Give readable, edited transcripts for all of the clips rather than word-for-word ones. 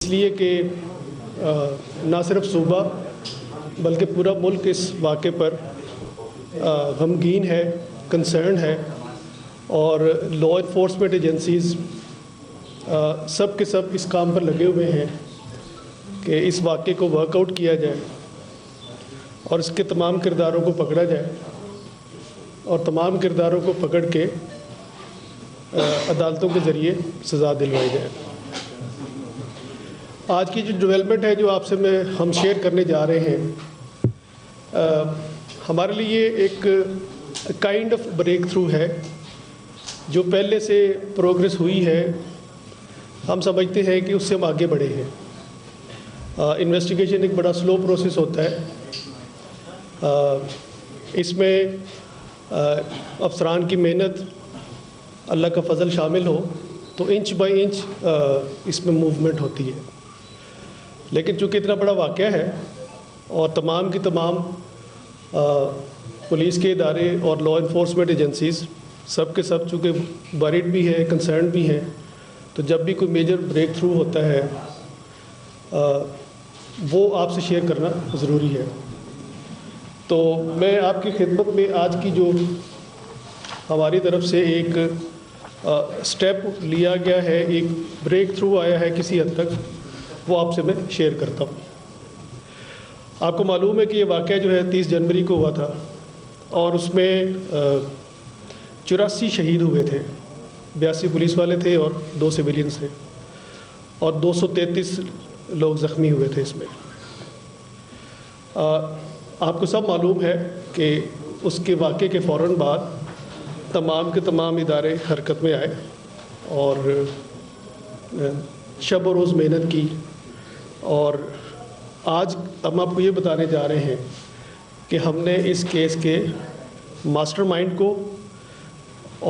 اس لیے کہ نہ صرف صوبہ بلکہ پورا ملک اس واقعے پر غمگین ہے، کنسرن ہے، اور لا انفورسمنٹ ایجنسیز سب کے سب اس کام پر لگے ہوئے ہیں کہ اس واقعے کو ورک آؤٹ کیا جائے اور اس کے تمام کرداروں کو پکڑا جائے اور تمام کرداروں کو پکڑ کے عدالتوں کے ذریعے سزا دلوائی جائے۔ آج کی جو ڈیولپمنٹ ہے جو آپ سے ہم شیئر کرنے جا رہے ہیں، ہمارے لیے ایک کائنڈ آف بریک تھرو ہے۔ جو پہلے سے پروگریس ہوئی ہے ہم سمجھتے ہیں کہ اس سے ہم آگے بڑھے ہیں۔ انویسٹیگیشن ایک بڑا سلو پروسیس ہوتا ہے، اس میں افسران کی محنت، اللہ کا فضل شامل ہو تو انچ بائی انچ اس میں موومنٹ ہوتی ہے۔ لیکن چونکہ اتنا بڑا واقعہ ہے اور تمام کی تمام پولیس کے ادارے اور لا انفورسمنٹ ایجنسیز سب کے سب چونکہ ورڈ بھی ہے، کنسرن بھی ہیں، تو جب بھی کوئی میجر بریک تھرو ہوتا ہے وہ آپ سے شیئر کرنا ضروری ہے۔ تو میں آپ کی خدمت میں آج کی جو ہماری طرف سے ایک سٹیپ لیا گیا ہے، ایک بریک تھرو آیا ہے کسی حد تک، وہ آپ سے میں شیئر کرتا ہوں۔ آپ کو معلوم ہے کہ یہ واقعہ جو ہے 30 جنوری کو ہوا تھا اور اس میں 84 شہید ہوئے تھے، 82 پولیس والے تھے اور 2 سویلینز تھے، اور 233 لوگ زخمی ہوئے تھے۔ اس میں آپ کو سب معلوم ہے کہ اس کے واقعے کے فوراً بعد تمام کے تمام ادارے حرکت میں آئے اور شب و روز محنت کی، اور آج ہم آپ کو یہ بتانے جا رہے ہیں کہ ہم نے اس کیس کے ماسٹر مائنڈ کو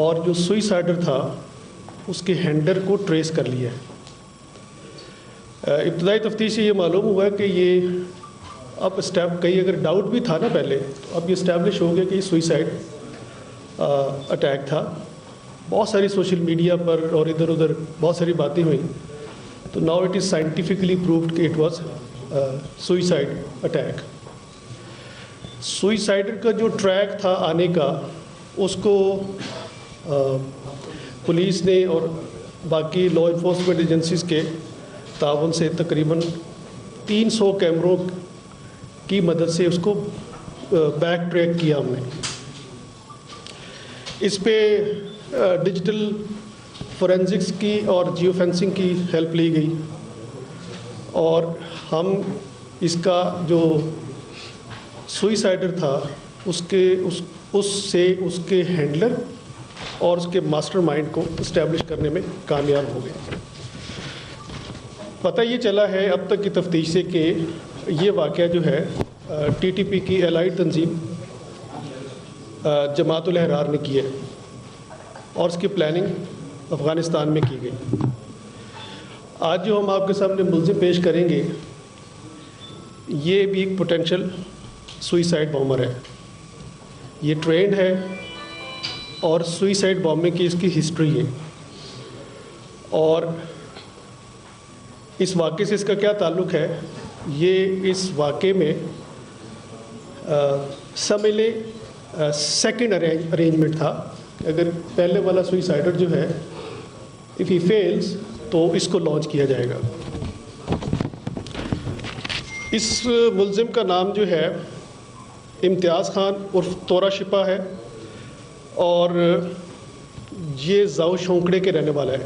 اور جو سوئسائڈر تھا اس کے ہینڈلر کو ٹریس کر لیا ہے۔ ابتدائی تفتیش سے یہ معلوم ہوا ہے کہ یہ اب اسٹیپ کئی اگر ڈاؤٹ بھی تھا نا پہلے، تو اب یہ اسٹیبلش ہو گیا کہ یہ سوئسائڈ اٹیک تھا۔ بہت ساری سوشل میڈیا پر اور ادھر ادھر بہت ساری باتیں ہوئیں، تو now it is scientifically proved کہ اٹ واز سوئسائڈ اٹیک۔ سوئسائڈر کا جو ٹریک تھا آنے کا، اس کو پولیس نے اور باقی لا انفورسمنٹ ایجنسیز کے تعاون سے تقریباً 300 کیمروں کی مدد سے اس کو بیک ٹریک کیا ہم نے۔ اس پہ ڈیجیٹل فورینزکس کی اور جیو فینسنگ کی ہیلپ لی گئی، اور ہم اس کا جو سوئسائڈر تھا اس کے ہینڈلر اور اس کے ماسٹر مائنڈ کو اسٹیبلش کرنے میں کامیاب ہو گئے۔ پتہ یہ چلا ہے اب تک کی تفتیش سے کہ یہ واقعہ جو ہے ٹی ٹی پی کی الائڈ تنظیم جماعت الاحرار نے کی ہے، اور اس کی پلاننگ افغانستان میں کی گئی۔ آج جو ہم آپ کے سامنے ملزم پیش کریں گے، یہ بھی ایک پوٹینشیل سوئسائڈ بامر ہے۔ یہ ٹرینڈ ہے اور سوئسائڈ بامبنگ کی اس کی ہسٹری ہے، اور اس واقعے سے اس کا کیا تعلق ہے؟ یہ اس واقعے میں سمجھ لیں سیکنڈ ارینجمنٹ تھا۔ اگر پہلے والا سوئسائڈر جو ہے اف ہی فیلز تو اس کو لانچ کیا جائے گا۔ اس ملزم کا نام جو ہے امتیاز خان عرف تورا شپا ہے، اور یہ زاؤ شونکڑے کے رہنے والا ہے،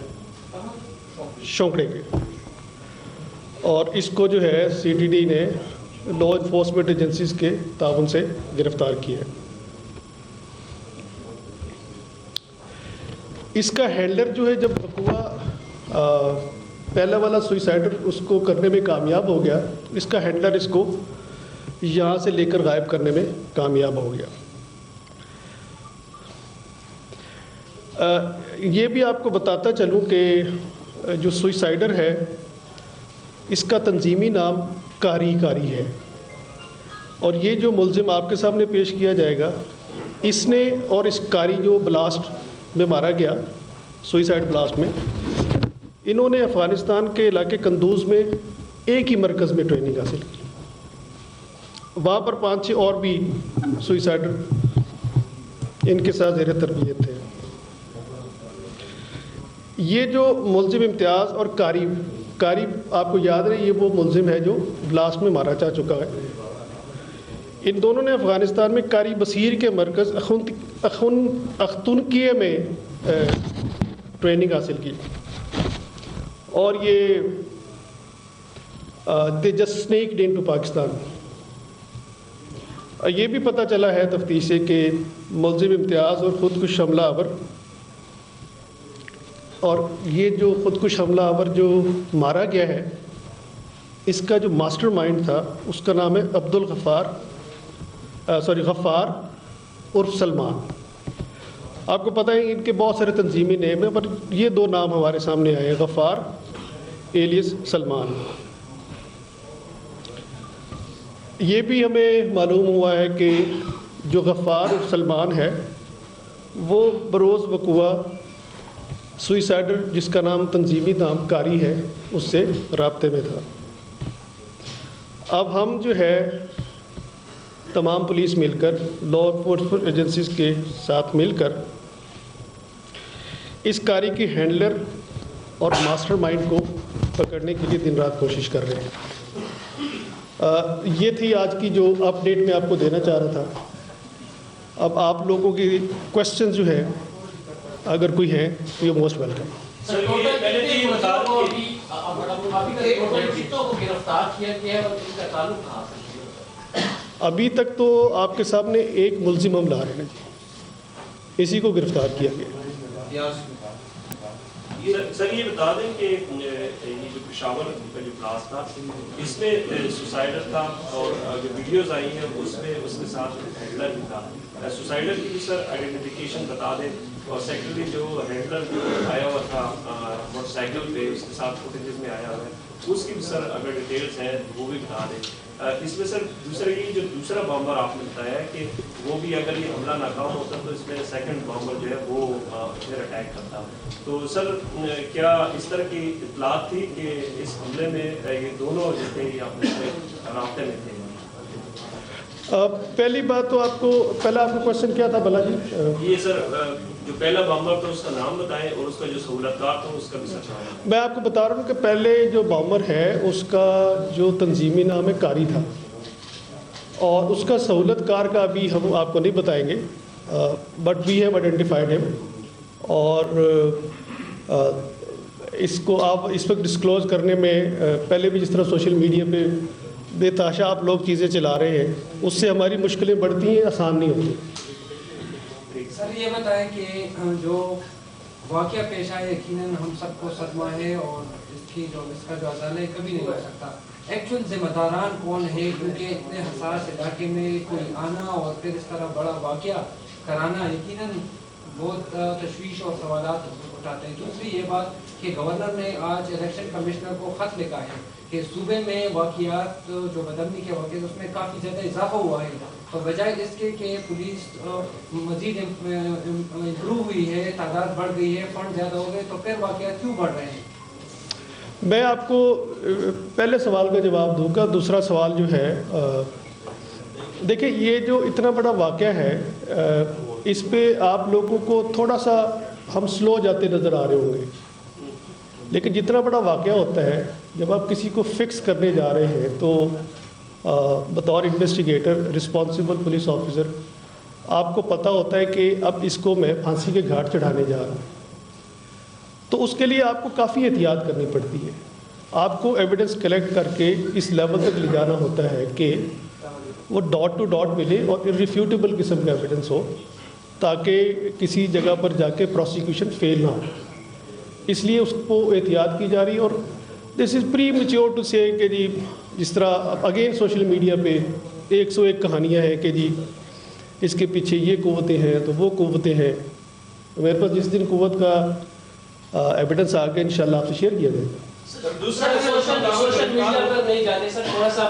شونکڑے کے، اور اس کو جو ہے سی ٹی ڈی نے لا انفورسمنٹ ایجنسیز کے تعاون سے گرفتار کیا ہے۔ اس کا ہینڈلر جو ہے جب بقوا پہلا والا سوئسائڈر اس کو کرنے میں کامیاب ہو گیا، اس کا ہینڈلر اس کو یہاں سے لے کر غائب کرنے میں کامیاب ہو گیا۔ یہ بھی آپ کو بتاتا چلوں کہ جو سوئسائڈر ہے اس کا تنظیمی نام کاری ہے، اور یہ جو ملزم آپ کے سامنے پیش کیا جائے گا، اس نے اور اس کاری جو بلاسٹ میں مارا گیا، سوئسائڈ بلاسٹ میں، انہوں نے افغانستان کے علاقے قندوز میں ایک ہی مرکز میں ٹریننگ حاصل کی. وہاں پر 5-6 اور بھی سوئسائڈر ان کے ساتھ زیر تربیت تھے. یہ جو ملزم امتیاز اور قاری آپ کو یاد رہے، یہ وہ ملزم ہے جو بلاسٹ میں مارا جا چکا ہے. ان دونوں نے افغانستان میں قاری بصیر کے مرکز اختنکیہ میں ٹریننگ حاصل کی، اور یہ دے جسٹ اسنیکڈ انٹو پاکستان. یہ بھی پتہ چلا ہے تفتیش سے کہ ملزم امتیاز اور خودکش حملہ آور، اور یہ جو خودکش حملہ آور جو مارا گیا ہے، اس کا جو ماسٹر مائنڈ تھا اس کا نام ہے غفار عرف سلمان. آپ کو پتہ ہے ان کے بہت سارے تنظیمی نیم ہیں، پر یہ 2 نام ہمارے سامنے آئے ہیں، غفار ایلیس سلمان. یہ بھی ہمیں معلوم ہوا ہے کہ جو غفار عرف سلمان ہے وہ بروز وقوع سوئسائڈر جس کا نام تنظیمی نام قاری ہے اس سے رابطے میں تھا. اب ہم جو ہے تمام پولیس مل کر، لا انفورسمنٹ ایجنسیز کے ساتھ مل کر اس قاری کی ہینڈلر اور ماسٹر مائنڈ کو پکڑنے کے لیے دن رات کوشش کر رہے ہیں. یہ تھی آج کی جو اپ ڈیٹ میں آپ کو دینا چاہ رہا تھا. اب آپ لوگوں کی کوشچن جو ہے اگر کوئی ہے تو یہ موسٹ ویلکم. ابھی تک تو آپ کے سامنے ایک ملزم ہم لا رہے ہیں جی، اسی کو گرفتار کیا گیا. سر یہ بتا دیں کہ یہ جو پشاور کا جو بلاسٹ تھا اس میں سوسائڈر تھا، اور جو ویڈیوز آئی ہیں اس میں اس کے ساتھ ہینڈلر بھی تھا. سوسائڈر کی سر آئیڈینٹیفیکیشن بتا دیں، اور سیکنڈلی جو ہینڈلر جو آیا ہوا تھا موٹر سائیکل پہ اس کے ساتھ فوٹیجز میں آیا ہوا ہے اس کی بھی سر اگر ڈیٹیلس ہیں وہ بھی بتا دیں. اس میں سر دوسرا بامبر آپ نے بتایا ہے کہ وہ بھی اگر یہ حملہ ناکام ہوتا تو اس میں سیکنڈ بامبر جو ہے وہ پھر اٹیک کرتا. تو سر کیا اس طرح کی اطلاعات تھی کہ اس حملے میں یہ دونوں جو تھے یہ اپنے رابطے میں تھے؟ پہلی بات تو آپ کو کوشچن کیا تھا بلا جی؟ یہ سر جو پہلا بامبر تھا اس کا نام بتائیں، اور اس کا جو سہولت کار تھا اس کا بھی سر نام. میں آپ کو بتا رہا ہوں کہ پہلے جو بامبر ہے اس کا جو تنظیمی نام ہے قاری تھا، اور اس کا سہولت کار کا ابھی ہم آپ کو نہیں بتائیں گے، بٹ وی ہیو آئیڈینٹیفائڈ ہم. اور اس کو آپ اس وقت ڈسکلوز کرنے میں پہلے بھی جس طرح سوشل میڈیا پہ بے تحاشا آپ لوگ چیزیں چلا رہے ہیں، اس سے ہماری مشکلیں بڑھتی ہیں، آسان نہیں ہوتی. سر یہ بتائیں کہ جو واقعہ پیش آیا یقیناً ہم سب کو صدمہ ہے، اور اس کا جو ازالہ ہے کبھی نہیں ہو سکتا. ایکچوئل ذمہ داران کون ہے؟ کیونکہ اتنے حساس علاقے میں کوئی آنا اور پھر اس طرح بڑا واقعہ کرانا یقیناً بہت تشویش اور سوالات اٹھاتے ہیں. دوسری یہ بات کہ گورنر نے آج الیکشن کمشنر کو خط لکھا ہے کہ صوبے میں واقعات جو بدامنی کے واقعات اس میں کافی زیادہ اضافہ ہوا ہے، تو بجائے اس کے کہ پولیس مزید امپروو ہوئی ہے، تعداد بڑھ گئی ہے، فنڈ زیادہ ہو گئے، تو پھر واقعات کیوں بڑھ رہے ہیں؟ میں آپ کو پہلے سوال کا جواب دوں گا. دوسرا سوال جو ہے، دیکھیں یہ جو اتنا بڑا واقعہ ہے اس پہ آپ لوگوں کو تھوڑا سا ہم سلو جاتے نظر آ رہے ہوں گے، لیکن جتنا بڑا واقعہ ہوتا ہے جب آپ کسی کو فکس کرنے جا رہے ہیں تو بطور انویسٹیگیٹر رسپانسبل پولیس آفیسر آپ کو پتہ ہوتا ہے کہ اب اس کو میں پھانسی کے گھاٹ چڑھانے جا رہا ہوں، تو اس کے لیے آپ کو کافی احتیاط کرنی پڑتی ہے. آپ کو ایویڈنس کلیکٹ کر کے اس لیول تک لے جانا ہوتا ہے کہ وہ ڈاٹ ٹو ڈاٹ ملے اور ارریفیوٹیبل قسم کا ایویڈنس ہو، تاکہ کسی جگہ پر جا کے پروسیکیوشن فیل نہ ہو. اس لیے اس کو احتیاط کی جا رہی ہے. اور دس از پری میچیور ٹو سے کہ جی جس طرح اگین سوشل میڈیا پہ 101 کہانیاں ہیں کہ جی اس کے پیچھے یہ قوتیں ہیں تو وہ قوتیں ہیں. میرے پاس جس دن قوت کا ایویڈنس آ کے انشاءاللہ آپ سے شیئر کیا جائے گا. دوسرا سوشل میڈیا پر نہیں جاتے سر، تھوڑا سا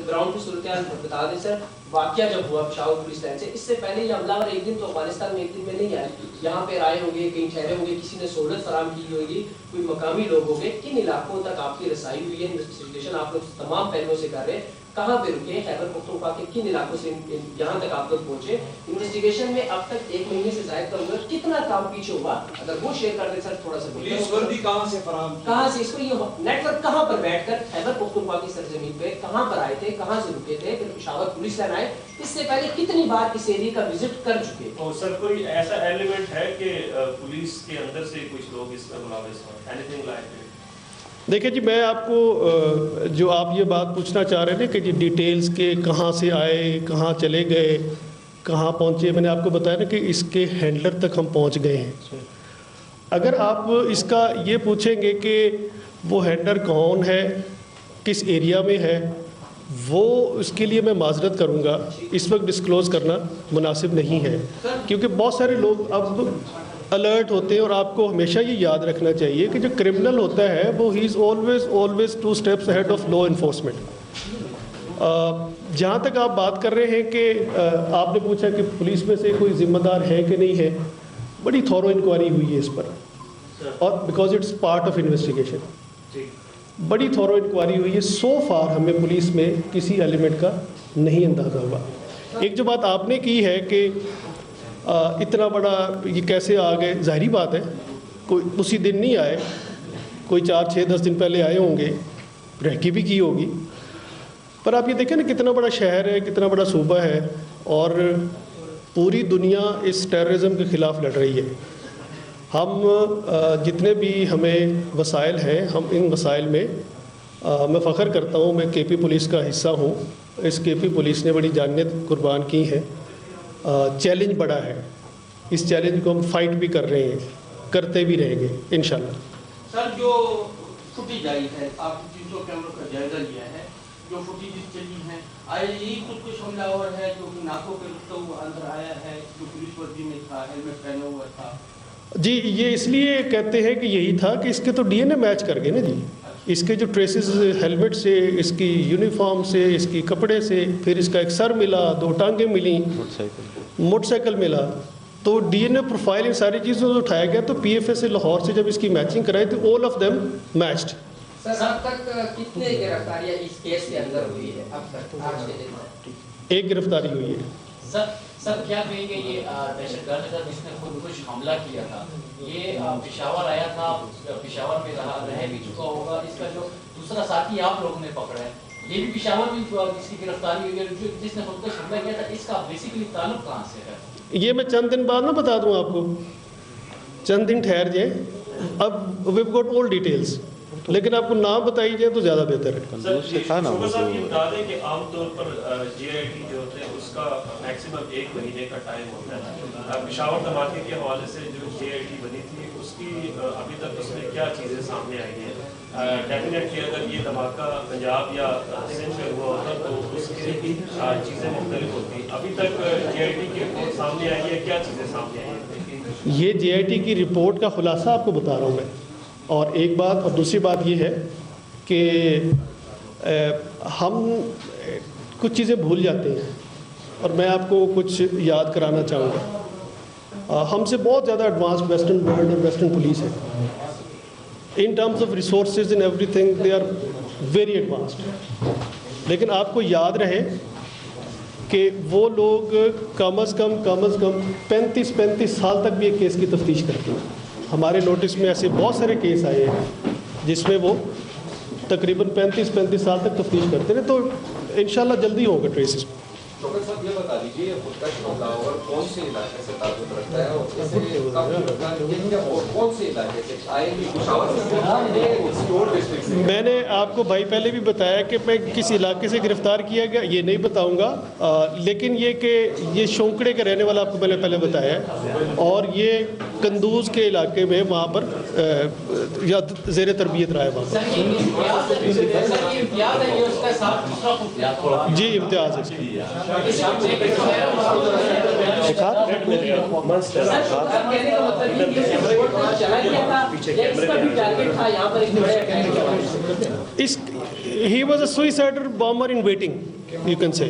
گراؤنڈ کی صورتحال بتا دیں سر. واقعہ جب ہوا پشاور پولیس لائن سے، اس سے پہلے یہ حملہ ایک دن تو افغانستان میں ایک دن میں نہیں آئے، یہاں پہ آئے ہوں گے، کہیں ٹھہرے ہوں گے، کسی نے سہولت فراہم کی ہوگی، کوئی مقامی لوگ ہوں گے. کن علاقوں تک آپ کی رسائی ہوئی ہے؟ انویسٹیگیشن آپ لوگ تمام پہلوؤں سے کر رہے ہیں، کہاں پہ رکے؟ خیبر پختونخوا کے کن علاقوں سے یہاں تک آپ لوگ پہنچے؟ انویسٹیگیشن میں اب تک 1 مہینے سے زائد کا عمر کتنا کام پیچھے ہوا؟ اگر وہ شیئر کر دیں سر تھوڑا سا. پولیس وردی کہاں سے فراہم کی؟ کہاں سے اس کو یہ نیٹ ورک کہاں پر بیٹھ کر خیبر پختونخوا کی سرزمین پہ کہاں پر آئے تھے، کہاں سے رکے تھے، پھر پشاور پولیس لائن آئے، اس سے پہلے کتنی بار اس ایریا کا وزٹ کر چکے؟ اور سر کوئی ایسا ایلیمنٹ ہے کہ پولیس کے اندر سے کچھ لوگ اس میں ملوث ہوں؟ Any thing like? دیکھیں جی، میں آپ کو جو آپ یہ بات پوچھنا چاہ رہے تھے کہ جی ڈیٹیلز کے کہاں سے آئے، کہاں چلے گئے، کہاں پہنچے، میں نے آپ کو بتایا نا کہ اس کے ہینڈلر تک ہم پہنچ گئے ہیں. اگر آپ اس کا یہ پوچھیں گے کہ وہ ہینڈلر کون ہے، کس ایریا میں ہے، وہ اس کے لیے میں معذرت کروں گا، اس وقت ڈسکلوز کرنا مناسب نہیں ہے، کیونکہ بہت سارے لوگ اب الرٹ ہوتے ہیں. اور آپ کو ہمیشہ یہ یاد رکھنا چاہیے کہ جو کرمنل ہوتا ہے وہ ہی is always 2 steps ahead of law enforcement. جہاں تک آپ بات کر رہے ہیں کہ آپ نے پوچھا کہ پولیس میں سے کوئی ذمہ دار ہے کہ نہیں ہے، بڑی تھورو انکوائری ہوئی ہے اس پر، اور because it's part of investigation بڑی تھورو انکوائری ہوئی ہے. سو فار ہمیں پولیس میں کسی ایلیمنٹ کا نہیں اندازہ ہوا. ایک جو بات آپ نے کی ہے کہ اتنا بڑا یہ کیسے آ گئے، ظاہری بات ہے، کوئی اسی دن نہیں آئے، کوئی 4-6-10 دن پہلے آئے ہوں گے، ریکی بھی کی ہوگی. پر آپ یہ دیکھیں نا کتنا بڑا شہر ہے، کتنا بڑا صوبہ ہے، اور پوری دنیا اس ٹیررزم کے خلاف لڑ رہی ہے. ہم جتنے بھی ہمیں وسائل ہیں، ہم ان وسائل میں میں فخر کرتا ہوں، میں کے پی پولیس کا حصہ ہوں. اس کے پی پولیس نے بڑی جانیت قربان کی ہے. چیلنج بڑا ہے، اس چیلنج کو ہم فائٹ بھی کر رہے ہیں، کرتے بھی رہیں گے انشاءاللہ. سر جو فوٹیج آئی ہے، آپ نے 300 کیمروں کا جائزہ لیا ہے، جو فوٹیج چلی ہیں، آیا یہی خود کچھ حملہ آور ہے جو کہ ناکوں پہ رکتا ہوا اندر آیا ہے، جو پولیس وردی میں تھا، ہیلمٹ پہنا ہوا تھا؟ جی یہ اس لیے کہتے ہیں کہ یہی تھا کہ اس کے تو ڈی این اے میچ کر گئے نا جی. اس کے جو ٹریسز ہیلمٹ سے، اس کی یونیفارم سے، اس کی کپڑے سے، پھر اس کا ایک سر ملا، 2 ٹانگیں ملیں، موٹر سائیکل ملا، تو ڈی این اے پروفائل ان ساری چیزوں سے اٹھایا گیا. تو پی ایف اے سے لاہور سے جب اس کی میچنگ کرائی تو آل آف دیم میچڈ. سر اب تک کتنے گرفتاریاں اس کیس کے اندر ہوئی ہے اب تک آج کے دن میں؟ 1 گرفتاری ہوئی ہے. سر کیا کہیں گے یہ دہشت گرد تھا جس نے خود کش حملہ کیا تھا، یہ پشاور آیا تھا، پشاور میں رہ بھی چکا ہوگا، اس کا جو دوسرا ساتھی آپ لوگوں نے پکڑا ہے یہ بھی پشاور میں جس کی گرفتاری ہوئی ہے، جس نے خود کش حملہ کیا تھا، اس کا بیسیکلی تعلق کہاں سے ہے؟ یہ میں چند دن بعد نہ بتا دوں آپ کو، چند دن ٹھہر جائیں. اب ویو گوٹ آل ڈیٹیلز، لیکن آپ کو نام بتائی جائے تو زیادہ بہتر ہے. شعبہ صاحب یہ بتا دیں کہ عام طور پر جے آئی ٹی جو ہوتے ہیں اس کا میکسیمم 1 مہینے کا ٹائم ہوتا ہے. پشاور دھماکے کے حوالے سے جو جے آئی ٹی بنی تھی اس کی ابھی تک اس میں کیا چیزیں سامنے آئی ہیں؟ ڈیفینیٹلی اگر یہ دھماکہ پنجاب یا سندھ میں ہوا ہوتا تو اس کی چیزیں مختلف ہوتی. ابھی تک جے آئی ٹی کی رپورٹ سامنے آئی ہے، کیا چیزیں سامنے آئی ہیں؟ یہ جے آئی ٹی کی رپورٹ کا خلاصہ آپ کو بتا رہا ہوں میں. اور ایک بات، اور دوسری بات یہ ہے کہ ہم کچھ چیزیں بھول جاتے ہیں، اور میں آپ کو کچھ یاد کرانا چاہوں گا. ہم سے بہت زیادہ ایڈوانس ویسٹرن ورلڈ اور ویسٹرن پولیس ہے. In terms of resources in everything they are very advanced. لیکن آپ کو یاد رہے کہ وہ لوگ کم از کم 35 سال تک بھی ایک کیس کی تفتیش کرتے ہیں. ہمارے نوٹس میں ایسے بہت سارے کیس آئے ہیں جس میں وہ تقریباً 35 سال تک تفتیش کرتے ہیں. تو انشاءاللہ جلدی ہوگا ٹریسز. ڈاکٹر صاحب یہ بتا دیجیے خودکش حملہ آور کون سے علاقے سے تعلق رکھتا ہے اور اسے کون سے علاقے سے آئے بھی پشاور سے؟ میں نے آپ کو بھائی پہلے بھی بتایا کہ میں کس علاقے سے گرفتار کیا گیا یہ نہیں بتاؤں گا، لیکن یہ کہ یہ شونکڑے کا رہنے والا آپ کو میں نے پہلے بتایا ہے، اور یہ کندوز کے علاقے میں وہاں پر یا زیر تربیت رہا ہے وہاں پر. جی امتیاز ہے. He was a suicidal bomber in waiting, you can say.